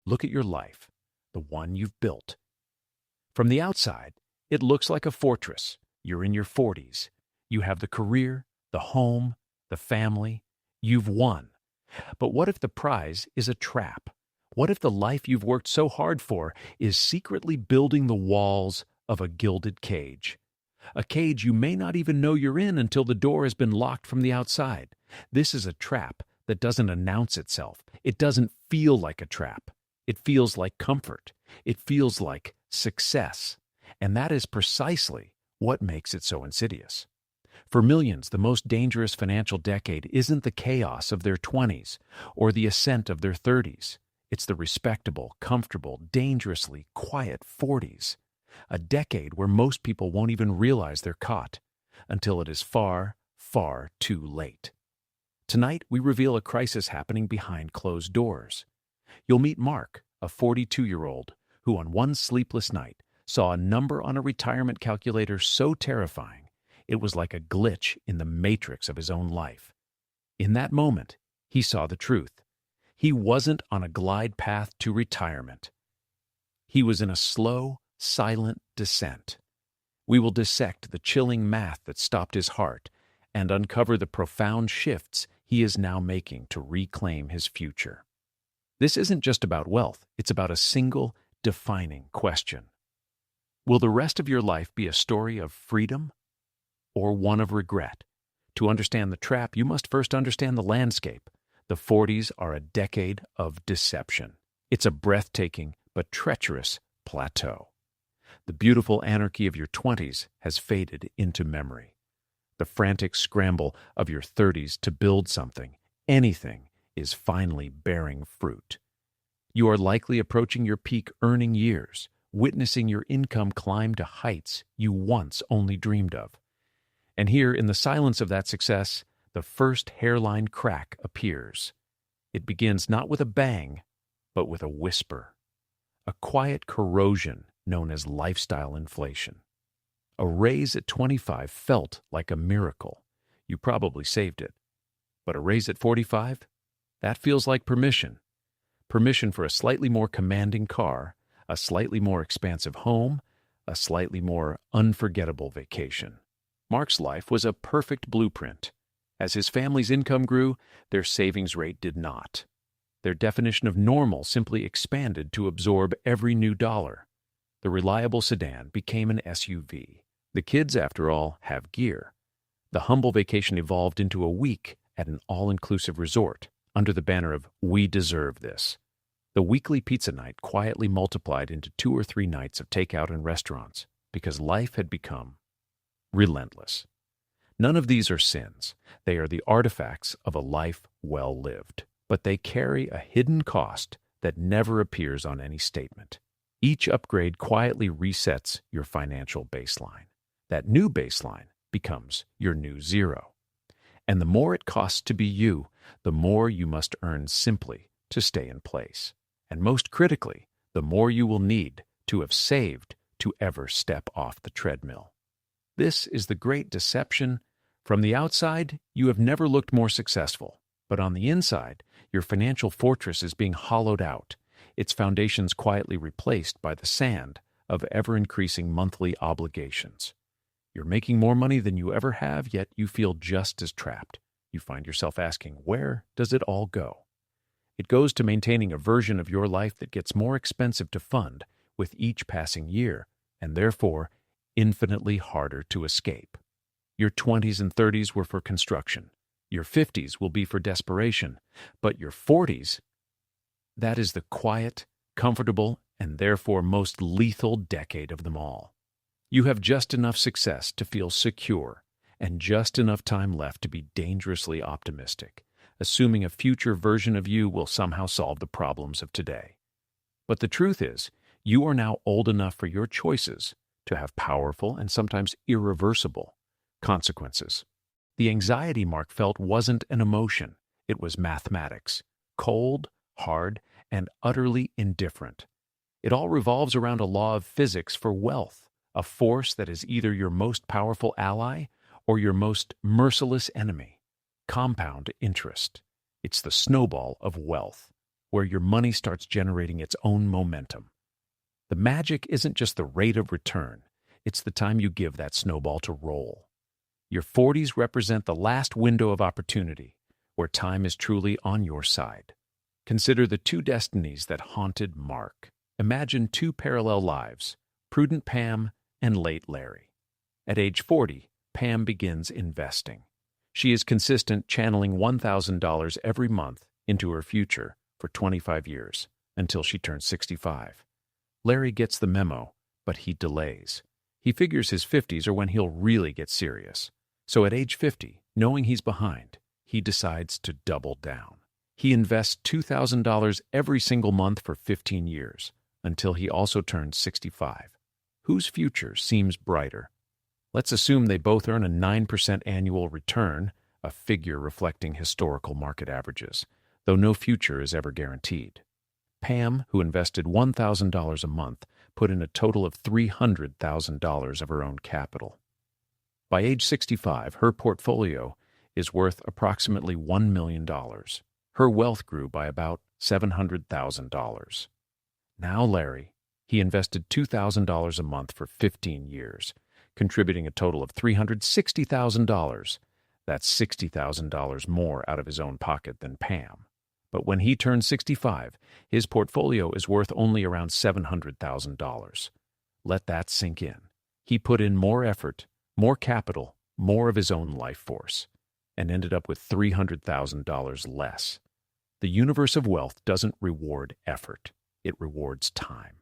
Look at your life, the one you've built. From the outside, it looks like a fortress. You're in your 40s. You have the career, the home, the family. You've won. But what if the prize is a trap? What if the life you've worked so hard for is secretly building the walls of a gilded cage? A cage you may not even know you're in until the door has been locked from the outside. This is a trap that doesn't announce itself. It doesn't feel like a trap. It feels like comfort. It feels like success. And that is precisely what makes it so insidious. For millions, the most dangerous financial decade isn't the chaos of their 20s or the ascent of their 30s. It's the respectable, comfortable, dangerously quiet 40s. A decade where most people won't even realize they're caught until it is far, far too late. Tonight, we reveal a crisis happening behind closed doors. You'll meet Mark, a 42-year-old, who on one sleepless night saw a number on a retirement calculator so terrifying it was like a glitch in the matrix of his own life. In that moment, he saw the truth. He wasn't on a glide path to retirement. He was in a slow, silent descent. We will dissect the chilling math that stopped his heart and uncover the profound shifts he is now making to reclaim his future. This isn't just about wealth, it's about a single, defining question. Will the rest of your life be a story of freedom or one of regret? To understand the trap, you must first understand the landscape. The 40s are a decade of deception. It's a breathtaking but treacherous plateau. The beautiful anarchy of your 20s has faded into memory. The frantic scramble of your 30s to build something, anything, is finally bearing fruit. You are likely approaching your peak earning years, witnessing your income climb to heights you once only dreamed of. And here, in the silence of that success, the first hairline crack appears. It begins not with a bang, but with a whisper. A quiet corrosion known as lifestyle inflation. A raise at 25 felt like a miracle. You probably saved it. But a raise at 45? That feels like permission. Permission for a slightly more commanding car, a slightly more expansive home, a slightly more unforgettable vacation. Mark's life was a perfect blueprint. As his family's income grew, their savings rate did not. Their definition of normal simply expanded to absorb every new dollar. The reliable sedan became an SUV. The kids, after all, have gear. The humble vacation evolved into a week at an all-inclusive resort under the banner of "We deserve this." The weekly pizza night quietly multiplied into 2 or 3 nights of takeout and restaurants because life had become relentless. None of these are sins. They are the artifacts of a life well lived. But they carry a hidden cost that never appears on any statement. Each upgrade quietly resets your financial baseline. That new baseline becomes your new zero. And the more it costs to be you, the more you must earn simply to stay in place. And most critically, the more you will need to have saved to ever step off the treadmill. This is the great deception. From the outside, you have never looked more successful. But on the inside, your financial fortress is being hollowed out, its foundations quietly replaced by the sand of ever-increasing monthly obligations. You're making more money than you ever have, yet you feel just as trapped. You find yourself asking, where does it all go? It goes to maintaining a version of your life that gets more expensive to fund with each passing year, and therefore infinitely harder to escape. Your 20s and 30s were for construction. Your 50s will be for desperation. But your 40s, that is the quiet, comfortable, and therefore most lethal decade of them all. You have just enough success to feel secure and just enough time left to be dangerously optimistic, assuming a future version of you will somehow solve the problems of today. But the truth is, you are now old enough for your choices to have powerful and sometimes irreversible consequences. The anxiety Mark felt wasn't an emotion, it was mathematics, cold, hard, and utterly indifferent. It all revolves around a law of physics for wealth, a force that is either your most powerful ally or your most merciless enemy. Compound interest. It's the snowball of wealth. where your money starts generating its own momentum. The magic isn't just the rate of return, it's the time you give that snowball to roll. Your 40s represent the last window of opportunity, where time is truly on your side. Consider the two destinies that haunted Mark. Imagine two parallel lives, prudent Pam and late Larry. At age 40, Pam begins investing. She is consistent, channeling $1,000 every month into her future for 25 years, until she turns 65. Larry gets the memo, but he delays. He figures his 50s are when he'll really get serious. So at age 50, knowing he's behind, he decides to double down. He invests $2,000 every single month for 15 years, until he also turns 65. Whose future seems brighter? Let's assume they both earn a 9% annual return, a figure reflecting historical market averages, though no future is ever guaranteed. Pam, who invested $1,000 a month, put in a total of $300,000 of her own capital. By age 65, her portfolio is worth approximately $1 million. Her wealth grew by about $700,000. Now Larry, he invested $2,000 a month for 15 years, contributing a total of $360,000. That's $60,000 more out of his own pocket than Pam. But when he turned 65, his portfolio is worth only around $700,000. Let that sink in. He put in more effort, more capital, more of his own life force, and ended up with $300,000 less. The universe of wealth doesn't reward effort. It rewards time.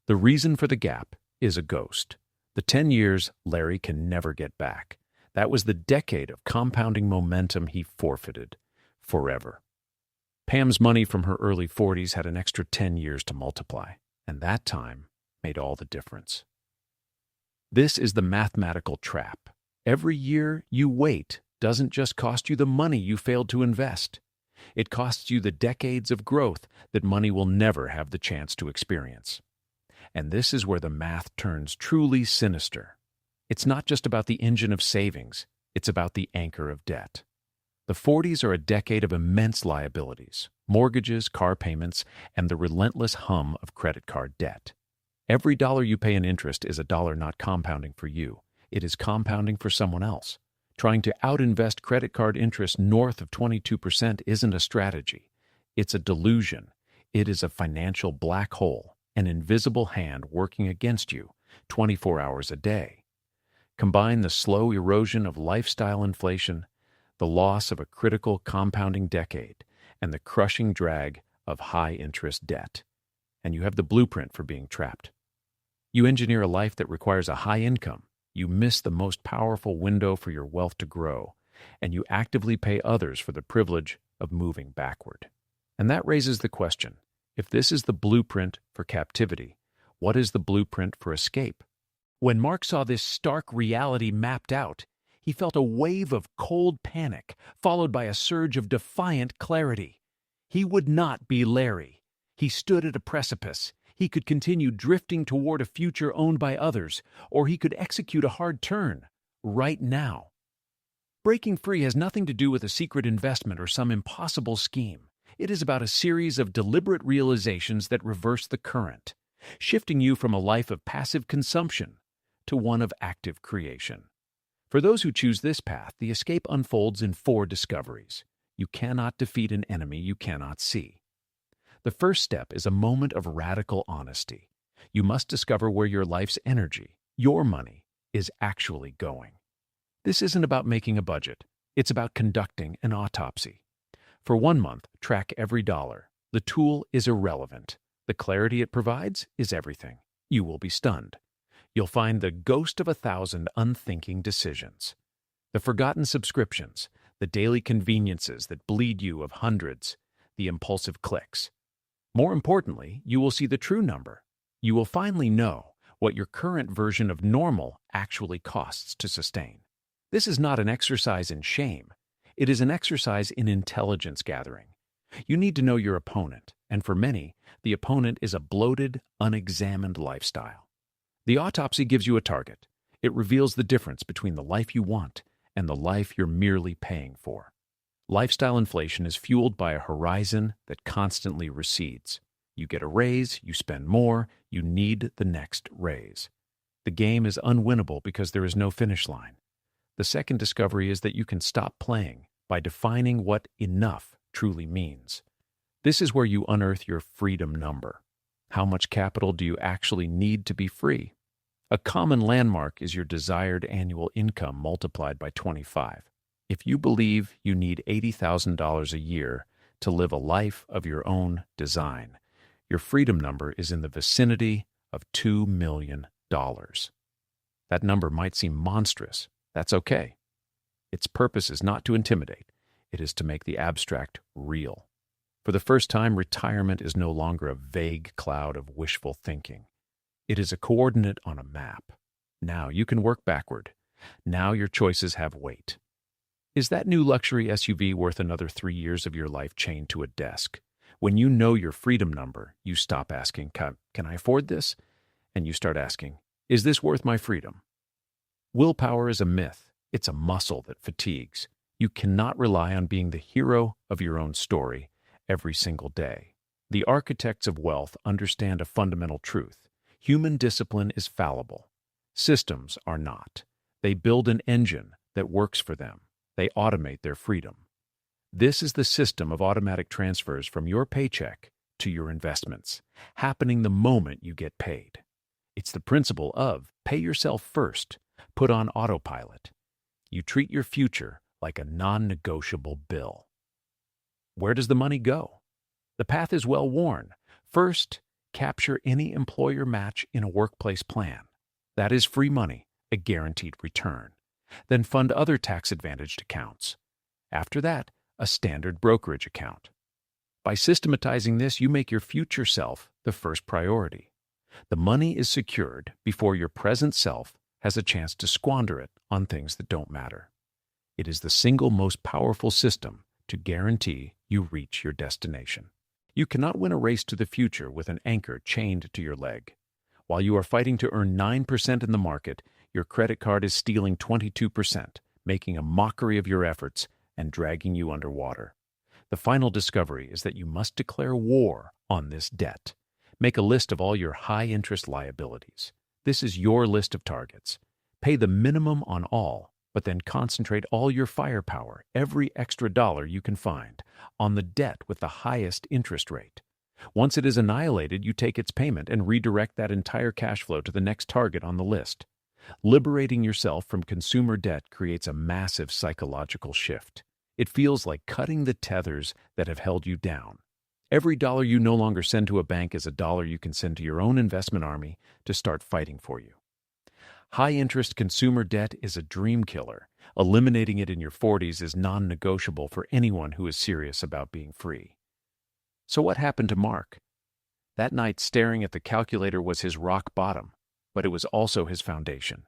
The reason for the gap is a ghost. The 10 years Larry can never get back. That was the decade of compounding momentum he forfeited forever. Pam's money from her early 40s had an extra 10 years to multiply, and that time made all the difference. This is the mathematical trap. Every year you wait doesn't just cost you the money you failed to invest. It costs you the decades of growth that money will never have the chance to experience. And this is where the math turns truly sinister. It's not just about the engine of savings, it's about the anchor of debt. The 40s are a decade of immense liabilities, mortgages, car payments, and the relentless hum of credit card debt. Every dollar you pay in interest is a dollar not compounding for you. It is compounding for someone else. Trying to outinvest credit card interest north of 22% isn't a strategy. It's a delusion. It is a financial black hole, an invisible hand working against you 24 hours a day. Combine the slow erosion of lifestyle inflation, the loss of a critical compounding decade, and the crushing drag of high-interest debt, and you have the blueprint for being trapped. You engineer a life that requires a high income, you miss the most powerful window for your wealth to grow, and you actively pay others for the privilege of moving backward. And that raises the question, if this is the blueprint for captivity, what is the blueprint for escape? When Mark saw this stark reality mapped out, he felt a wave of cold panic, followed by a surge of defiant clarity. He would not be Larry. He stood at a precipice. He could continue drifting toward a future owned by others, or he could execute a hard turn, right now. Breaking free has nothing to do with a secret investment or some impossible scheme. It is about a series of deliberate realizations that reverse the current, shifting you from a life of passive consumption to one of active creation. For those who choose this path, the escape unfolds in 4 discoveries. You cannot defeat an enemy you cannot see. The first step is a moment of radical honesty. You must discover where your life's energy, your money, is actually going. This isn't about making a budget. It's about conducting an autopsy. For 1 month, track every dollar. The tool is irrelevant. The clarity it provides is everything. You will be stunned. You'll find the ghost of 1,000 unthinking decisions. The forgotten subscriptions, the daily conveniences that bleed you of hundreds, the impulsive clicks. More importantly, you will see the true number. You will finally know what your current version of normal actually costs to sustain. This is not an exercise in shame. It is an exercise in intelligence gathering. You need to know your opponent, and for many, the opponent is a bloated, unexamined lifestyle. The autopsy gives you a target. It reveals the difference between the life you want and the life you're merely paying for. Lifestyle inflation is fueled by a horizon that constantly recedes. You get a raise, you spend more, you need the next raise. The game is unwinnable because there is no finish line. The second discovery is that you can stop playing by defining what enough truly means. This is where you unearth your freedom number. How much capital do you actually need to be free? A common landmark is your desired annual income multiplied by 25. If you believe you need $80,000 a year to live a life of your own design, your freedom number is in the vicinity of $2 million. That number might seem monstrous. That's okay. Its purpose is not to intimidate. It is to make the abstract real. For the first time, retirement is no longer a vague cloud of wishful thinking. It is a coordinate on a map. Now you can work backward. Now your choices have weight. Is that new luxury SUV worth another 3 years of your life chained to a desk? When you know your freedom number, you stop asking, can I afford this? And you start asking, is this worth my freedom? Willpower is a myth. It's a muscle that fatigues. You cannot rely on being the hero of your own story every single day. The architects of wealth understand a fundamental truth. Human discipline is fallible. Systems are not. They build an engine that works for them. They automate their freedom. This is the system of automatic transfers from your paycheck to your investments, happening the moment you get paid. It's the principle of pay yourself first, put on autopilot. You treat your future like a non-negotiable bill. Where does the money go? The path is well worn. First, capture any employer match in a workplace plan. That is free money, a guaranteed return. Then fund other tax-advantaged accounts. After that, a standard brokerage account. By systematizing this, you make your future self the first priority. The money is secured before your present self has a chance to squander it on things that don't matter. It is the single most powerful system to guarantee you reach your destination. You cannot win a race to the future with an anchor chained to your leg. While you are fighting to earn 9% in the market, your credit card is stealing 22%, making a mockery of your efforts and dragging you underwater. The final discovery is that you must declare war on this debt. Make a list of all your high-interest liabilities. This is your list of targets. Pay the minimum on all, but then concentrate all your firepower, every extra dollar you can find, on the debt with the highest interest rate. Once it is annihilated, you take its payment and redirect that entire cash flow to the next target on the list. Liberating yourself from consumer debt creates a massive psychological shift. It feels like cutting the tethers that have held you down. Every dollar you no longer send to a bank is a dollar you can send to your own investment army to start fighting for you. High-interest consumer debt is a dream killer. Eliminating it in your 40s is non-negotiable for anyone who is serious about being free. So what happened to Mark? That night staring at the calculator was his rock bottom, but it was also his foundation.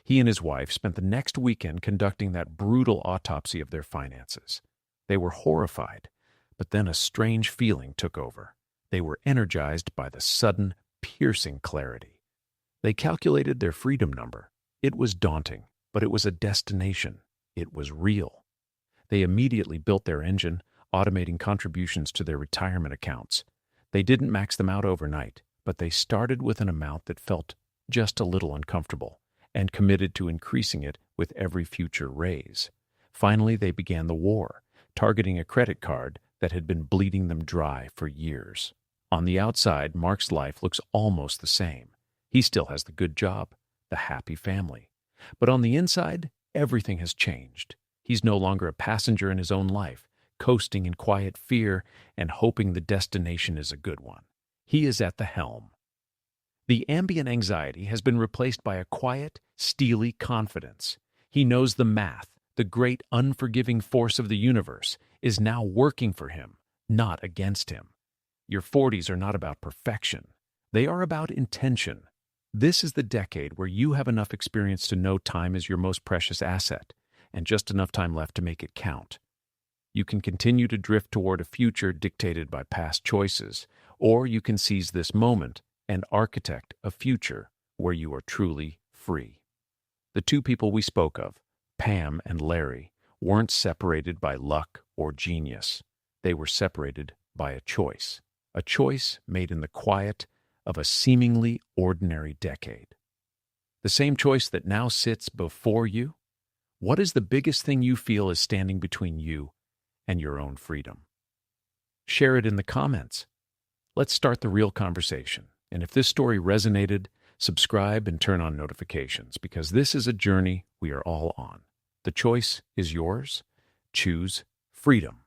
He and his wife spent the next weekend conducting that brutal autopsy of their finances. They were horrified, but then a strange feeling took over. They were energized by the sudden, piercing clarity. They calculated their freedom number. It was daunting, but it was a destination. It was real. They immediately built their engine, automating contributions to their retirement accounts. They didn't max them out overnight, but they started with an amount that felt just a little uncomfortable and committed to increasing it with every future raise. Finally, they began the war, targeting a credit card that had been bleeding them dry for years. On the outside, Mark's life looks almost the same. He still has the good job, the happy family. But on the inside, everything has changed. He's no longer a passenger in his own life, coasting in quiet fear and hoping the destination is a good one. He is at the helm. The ambient anxiety has been replaced by a quiet, steely confidence. He knows the math, the great unforgiving force of the universe, is now working for him, not against him. Your 40s are not about perfection. They are about intention. This is the decade where you have enough experience to know time is your most precious asset, and just enough time left to make it count. You can continue to drift toward a future dictated by past choices, or you can seize this moment and architect a future where you are truly free. The two people we spoke of, Pam and Larry, weren't separated by luck or genius. They were separated by a choice made in the quiet of a seemingly ordinary decade. The same choice that now sits before you. What is the biggest thing you feel is standing between you and your own freedom? Share it in the comments. Let's start the real conversation. And if this story resonated, subscribe and turn on notifications, because this is a journey we are all on. The choice is yours. Choose freedom.